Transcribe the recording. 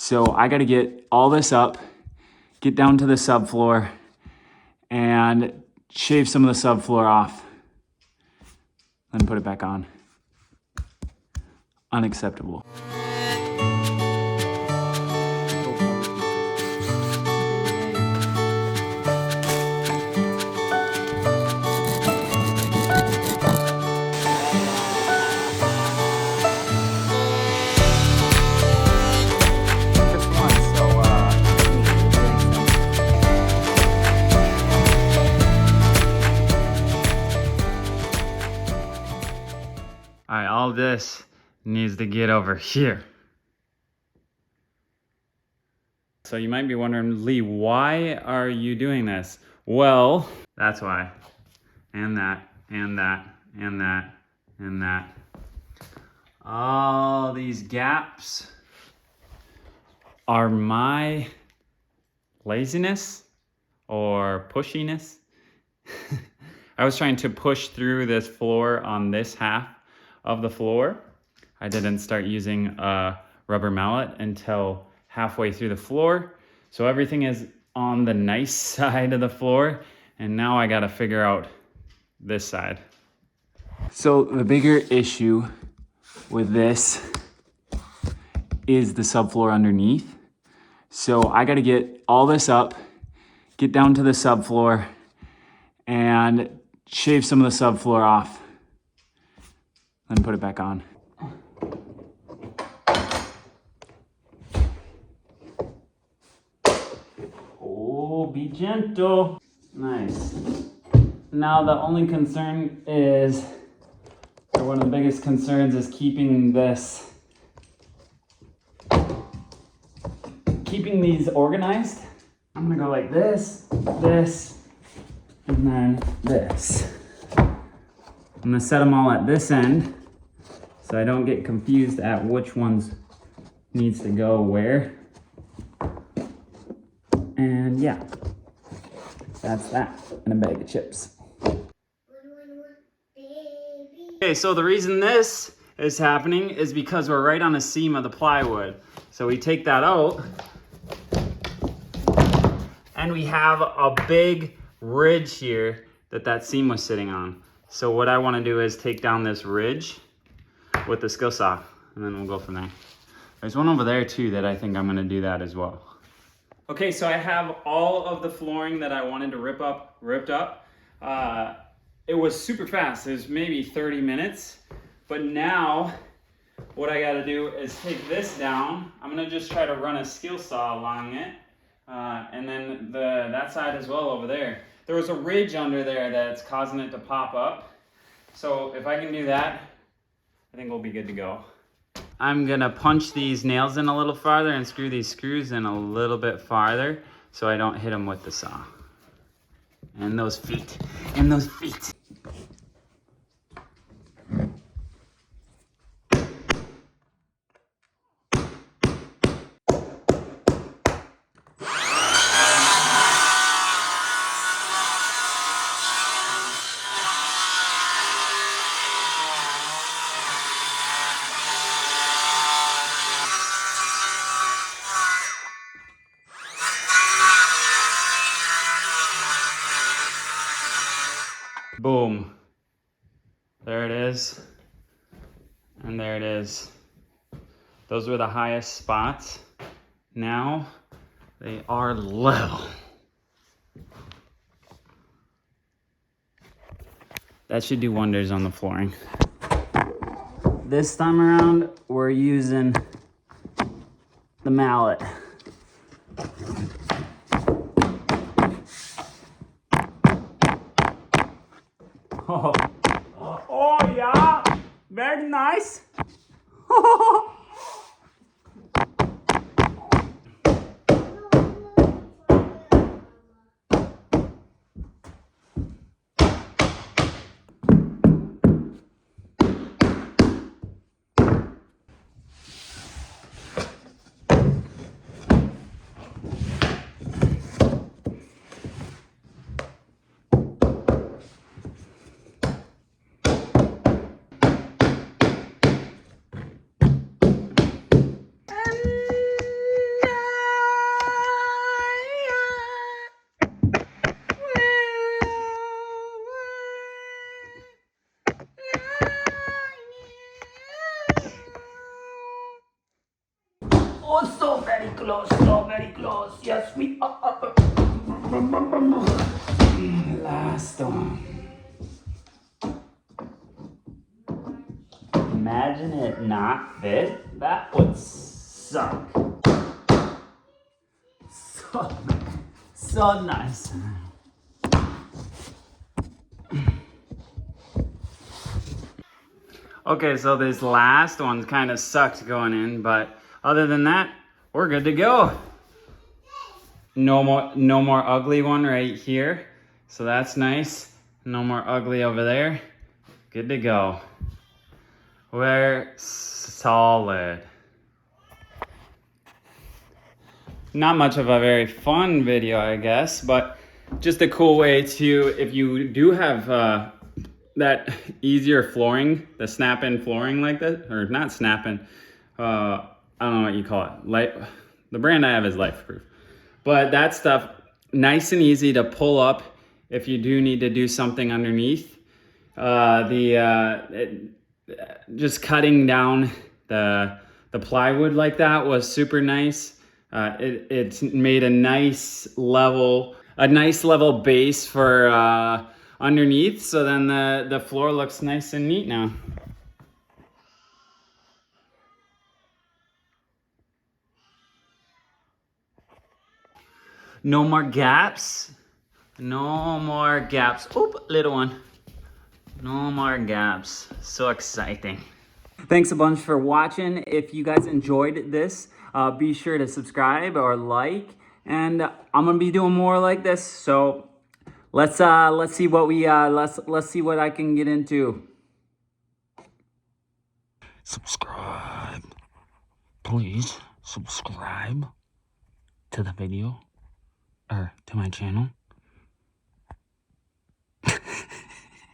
So I gotta get all this up, get down to the subfloor, and shave some of the subfloor off. Then put it back on. Unacceptable. All right, all this needs to get over here. So you might be wondering, Lee, why are you doing this? Well, that's why. And that, and that, and that, and that. All these gaps are my laziness or pushiness. I was trying to push through this floor on this half of the floor. I didn't start using a rubber mallet until halfway through the floor. So everything is on the nice side of the floor. And now I gotta figure out this side. So the bigger issue with this is the subfloor underneath. So I gotta get all this up, get down to the subfloor, and shave some of the subfloor off. Then put it back on. Oh, be gentle. Nice. Now the only concern is, or one of the biggest concerns is keeping these organized. I'm gonna go like this, this, and then this. I'm gonna set them all at this end so I don't get confused at which ones needs to go where. And yeah, that's that in a bag of chips. Okay, so the reason this is happening is because we're right on the seam of the plywood. So we take that out and we have a big ridge here that seam was sitting on. So what I want to do is take down this ridge with the skill saw, and then we'll go from there. There's one over there too that I think I'm going to do that as well. Okay, so I have all of the flooring that I wanted to ripped up. It was super fast. It was maybe 30 minutes. But now what I got to do is take this down. I'm going to just try to run a skill saw along it. And then that side as well over there. There was a ridge under there that's causing it to pop up. So if I can do that, I think we'll be good to go. I'm gonna punch these nails in a little farther and screw these screws in a little bit farther so I don't hit them with the saw. And those feet, and those feet. Boom. There it is. And there it is. Those were the highest spots. Now they are level. That should do wonders on the flooring. This time around, we're using the mallet. Oh yeah, very nice. Oh, so very close, so very close. Yes, we are. Last one. Imagine it not fit. That would suck. So nice. Okay, so this last one kind of sucked going in, but other than that, we're good to go. No more ugly one right here. So that's nice. No more ugly over there. Good to go. We're solid. Not much of a very fun video, I guess, but just a cool way to, if you do have that easier flooring, the snap-in flooring like that, or not snap-in, I don't know what you call it. The brand I have is LifeProof. But that stuff, nice and easy to pull up if you do need to do something underneath. Just cutting down the plywood like that was super nice. It made a nice level base for underneath. So then the floor looks nice and neat now. No more gaps. No more gaps. Oop, little one. No more gaps. So exciting. Thanks a bunch for watching. If you guys enjoyed this, be sure to subscribe or like, and I'm gonna be doing more like this. So let's see what let's see what I can get into. Subscribe, please subscribe to the video or to my channel.